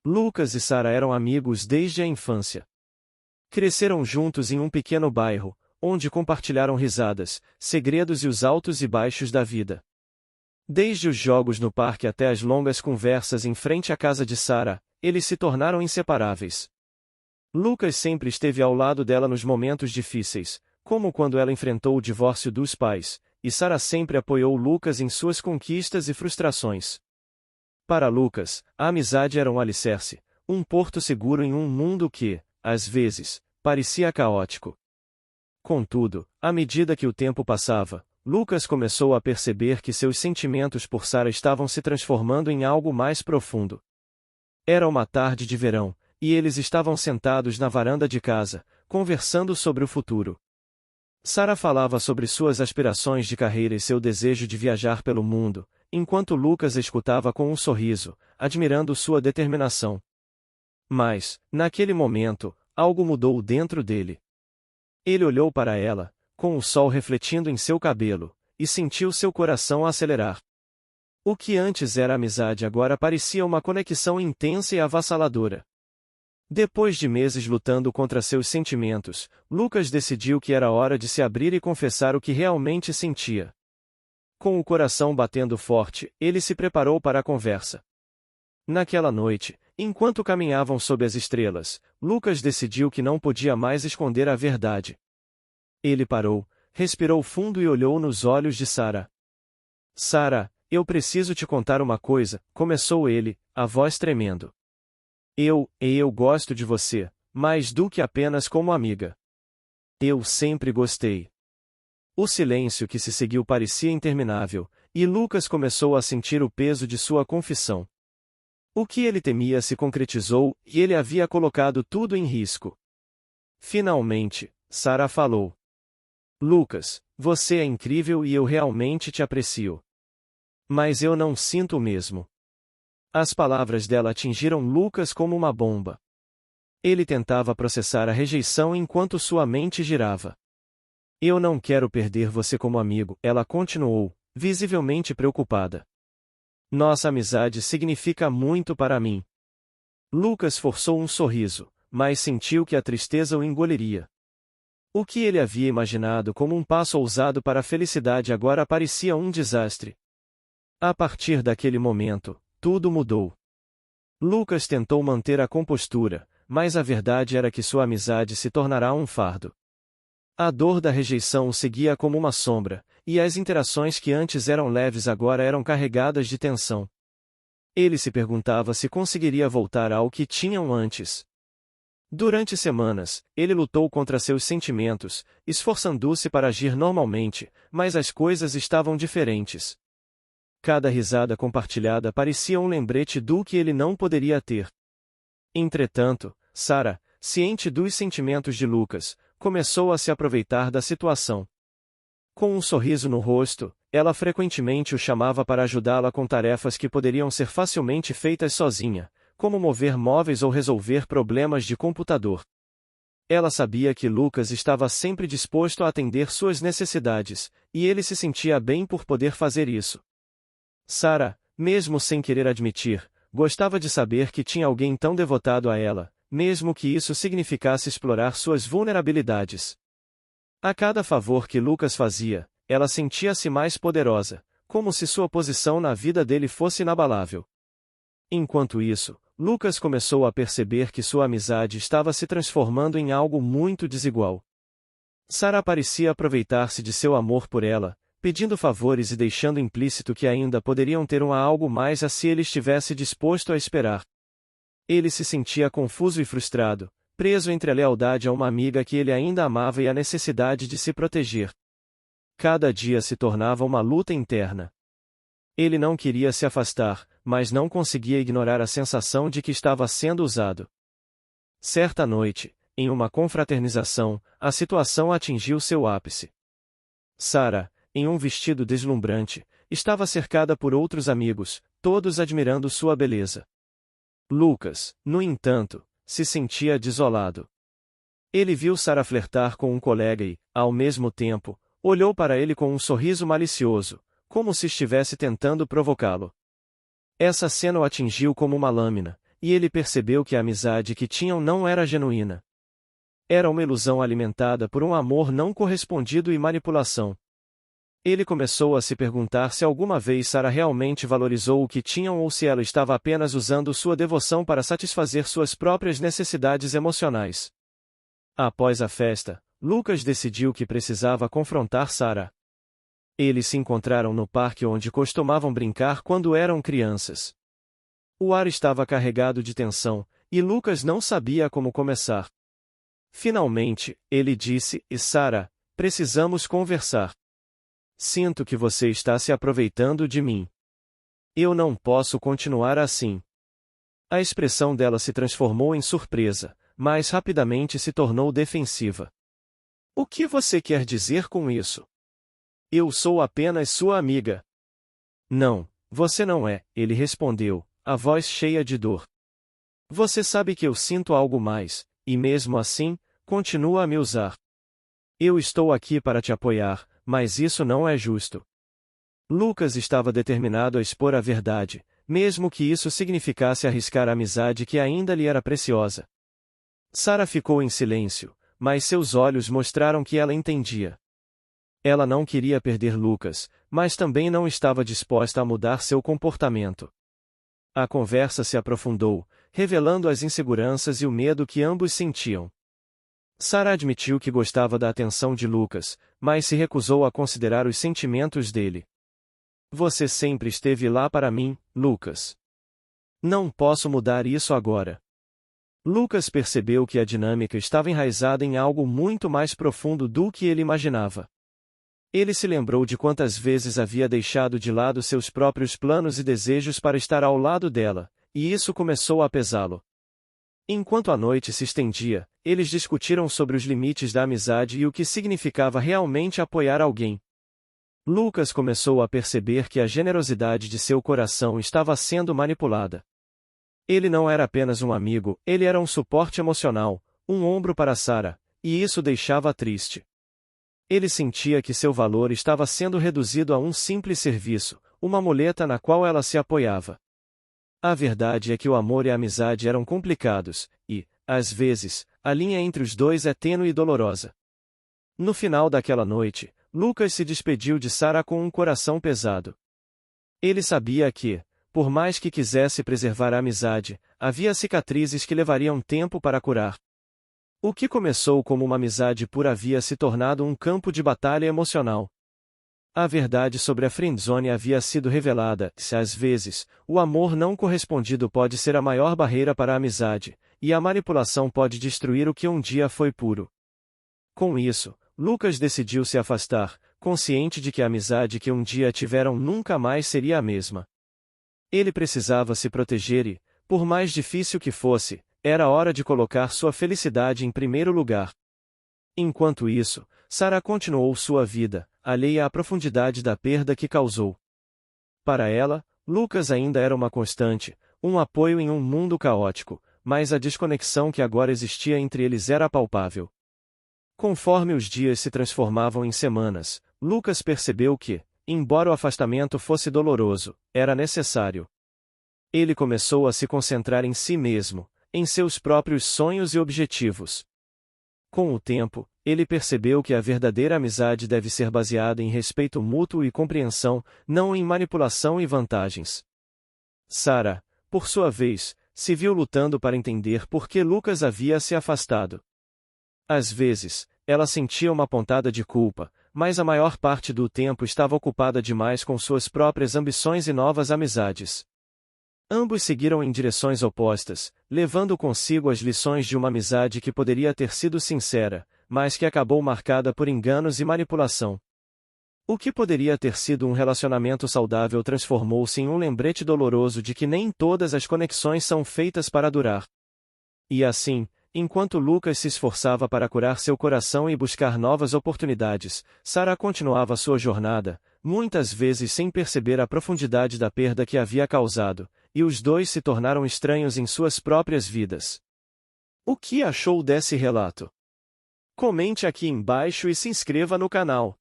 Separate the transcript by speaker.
Speaker 1: Lucas e Sara eram amigos desde a infância. Cresceram juntos em um pequeno bairro, onde compartilharam risadas, segredos e os altos e baixos da vida. Desde os jogos no parque até as longas conversas em frente à casa de Sara, eles se tornaram inseparáveis. Lucas sempre esteve ao lado dela nos momentos difíceis, como quando ela enfrentou o divórcio dos pais, e Sara sempre apoiou Lucas em suas conquistas e frustrações. Para Lucas, a amizade era um alicerce, um porto seguro em um mundo que, às vezes, parecia caótico. Contudo, à medida que o tempo passava, Lucas começou a perceber que seus sentimentos por Sara estavam se transformando em algo mais profundo. Era uma tarde de verão, e eles estavam sentados na varanda de casa, conversando sobre o futuro. Sara falava sobre suas aspirações de carreira e seu desejo de viajar pelo mundo, enquanto Lucas escutava com um sorriso, admirando sua determinação. Mas, naquele momento, algo mudou dentro dele. Ele olhou para ela, com o sol refletindo em seu cabelo, e sentiu seu coração acelerar. O que antes era amizade agora parecia uma conexão intensa e avassaladora. Depois de meses lutando contra seus sentimentos, Lucas decidiu que era hora de se abrir e confessar o que realmente sentia. Com o coração batendo forte, ele se preparou para a conversa. Naquela noite, enquanto caminhavam sob as estrelas, Lucas decidiu que não podia mais esconder a verdade. Ele parou, respirou fundo e olhou nos olhos de Sara. Sara, eu preciso te contar uma coisa, começou ele, a voz tremendo. Eu gosto de você, mais do que apenas como amiga. Eu sempre gostei. O silêncio que se seguiu parecia interminável, e Lucas começou a sentir o peso de sua confissão. O que ele temia se concretizou, e ele havia colocado tudo em risco. Finalmente, Sara falou. Lucas, você é incrível e eu realmente te aprecio. Mas eu não sinto o mesmo. As palavras dela atingiram Lucas como uma bomba. Ele tentava processar a rejeição enquanto sua mente girava. Eu não quero perder você como amigo, ela continuou, visivelmente preocupada. Nossa amizade significa muito para mim. Lucas forçou um sorriso, mas sentiu que a tristeza o engoliria. O que ele havia imaginado como um passo ousado para a felicidade agora parecia um desastre. A partir daquele momento, tudo mudou. Lucas tentou manter a compostura, mas a verdade era que sua amizade se tornará um fardo. A dor da rejeição o seguia como uma sombra, e as interações que antes eram leves agora eram carregadas de tensão. Ele se perguntava se conseguiria voltar ao que tinham antes. Durante semanas, ele lutou contra seus sentimentos, esforçando-se para agir normalmente, mas as coisas estavam diferentes. Cada risada compartilhada parecia um lembrete do que ele não poderia ter. Entretanto, Sara, ciente dos sentimentos de Lucas, começou a se aproveitar da situação. Com um sorriso no rosto, ela frequentemente o chamava para ajudá-la com tarefas que poderiam ser facilmente feitas sozinha, como mover móveis ou resolver problemas de computador. Ela sabia que Lucas estava sempre disposto a atender suas necessidades, e ele se sentia bem por poder fazer isso. Sara, mesmo sem querer admitir, gostava de saber que tinha alguém tão devotado a ela, mesmo que isso significasse explorar suas vulnerabilidades. A cada favor que Lucas fazia, ela sentia-se mais poderosa, como se sua posição na vida dele fosse inabalável. Enquanto isso, Lucas começou a perceber que sua amizade estava se transformando em algo muito desigual. Sara parecia aproveitar-se de seu amor por ela, pedindo favores e deixando implícito que ainda poderiam ter algo mais se ele estivesse disposto a esperar. Ele se sentia confuso e frustrado, preso entre a lealdade a uma amiga que ele ainda amava e a necessidade de se proteger. Cada dia se tornava uma luta interna. Ele não queria se afastar, mas não conseguia ignorar a sensação de que estava sendo usado. Certa noite, em uma confraternização, a situação atingiu seu ápice. Sara, em um vestido deslumbrante, estava cercada por outros amigos, todos admirando sua beleza. Lucas, no entanto, se sentia desolado. Ele viu Sara flertar com um colega e, ao mesmo tempo, olhou para ele com um sorriso malicioso, como se estivesse tentando provocá-lo. Essa cena o atingiu como uma lâmina, e ele percebeu que a amizade que tinham não era genuína. Era uma ilusão alimentada por um amor não correspondido e manipulação. Ele começou a se perguntar se alguma vez Sarah realmente valorizou o que tinham ou se ela estava apenas usando sua devoção para satisfazer suas próprias necessidades emocionais. Após a festa, Lucas decidiu que precisava confrontar Sarah. Eles se encontraram no parque onde costumavam brincar quando eram crianças. O ar estava carregado de tensão, e Lucas não sabia como começar. Finalmente, ele disse: Sarah, precisamos conversar. Sinto que você está se aproveitando de mim. Eu não posso continuar assim. A expressão dela se transformou em surpresa, mas rapidamente se tornou defensiva. O que você quer dizer com isso? Eu sou apenas sua amiga. Não, você não é, ele respondeu, a voz cheia de dor. Você sabe que eu sinto algo mais, e mesmo assim, continua a me usar. Eu estou aqui para te apoiar, mas isso não é justo. Lucas estava determinado a expor a verdade, mesmo que isso significasse arriscar a amizade que ainda lhe era preciosa. Sarah ficou em silêncio, mas seus olhos mostraram que ela entendia. Ela não queria perder Lucas, mas também não estava disposta a mudar seu comportamento. A conversa se aprofundou, revelando as inseguranças e o medo que ambos sentiam. Sarah admitiu que gostava da atenção de Lucas, mas se recusou a considerar os sentimentos dele. Você sempre esteve lá para mim, Lucas. Não posso mudar isso agora. Lucas percebeu que a dinâmica estava enraizada em algo muito mais profundo do que ele imaginava. Ele se lembrou de quantas vezes havia deixado de lado seus próprios planos e desejos para estar ao lado dela, e isso começou a pesá-lo. Enquanto a noite se estendia, eles discutiram sobre os limites da amizade e o que significava realmente apoiar alguém. Lucas começou a perceber que a generosidade de seu coração estava sendo manipulada. Ele não era apenas um amigo, ele era um suporte emocional, um ombro para Sarah, e isso deixava triste. Ele sentia que seu valor estava sendo reduzido a um simples serviço, uma muleta na qual ela se apoiava. A verdade é que o amor e a amizade eram complicados, e, às vezes, a linha entre os dois é tênue e dolorosa. No final daquela noite, Lucas se despediu de Sarah com um coração pesado. Ele sabia que, por mais que quisesse preservar a amizade, havia cicatrizes que levariam tempo para curar. O que começou como uma amizade pura havia se tornado um campo de batalha emocional. A verdade sobre a friendzone havia sido revelada, se às vezes, o amor não correspondido pode ser a maior barreira para a amizade, e a manipulação pode destruir o que um dia foi puro. Com isso, Lucas decidiu se afastar, consciente de que a amizade que um dia tiveram nunca mais seria a mesma. Ele precisava se proteger e, por mais difícil que fosse, era hora de colocar sua felicidade em primeiro lugar. Enquanto isso, Sarah continuou sua vida, alheia à profundidade da perda que causou. Para ela, Lucas ainda era uma constante, um apoio em um mundo caótico, mas a desconexão que agora existia entre eles era palpável. Conforme os dias se transformavam em semanas, Lucas percebeu que, embora o afastamento fosse doloroso, era necessário. Ele começou a se concentrar em si mesmo, em seus próprios sonhos e objetivos. Com o tempo, ele percebeu que a verdadeira amizade deve ser baseada em respeito mútuo e compreensão, não em manipulação e vantagens. Sarah, por sua vez, se viu lutando para entender por que Lucas havia se afastado. Às vezes, ela sentia uma pontada de culpa, mas a maior parte do tempo estava ocupada demais com suas próprias ambições e novas amizades. Ambos seguiram em direções opostas, levando consigo as lições de uma amizade que poderia ter sido sincera, mas que acabou marcada por enganos e manipulação. O que poderia ter sido um relacionamento saudável transformou-se em um lembrete doloroso de que nem todas as conexões são feitas para durar. E assim, enquanto Lucas se esforçava para curar seu coração e buscar novas oportunidades, Sarah continuava sua jornada, muitas vezes sem perceber a profundidade da perda que havia causado, e os dois se tornaram estranhos em suas próprias vidas. O que achou desse relato? Comente aqui embaixo e se inscreva no canal.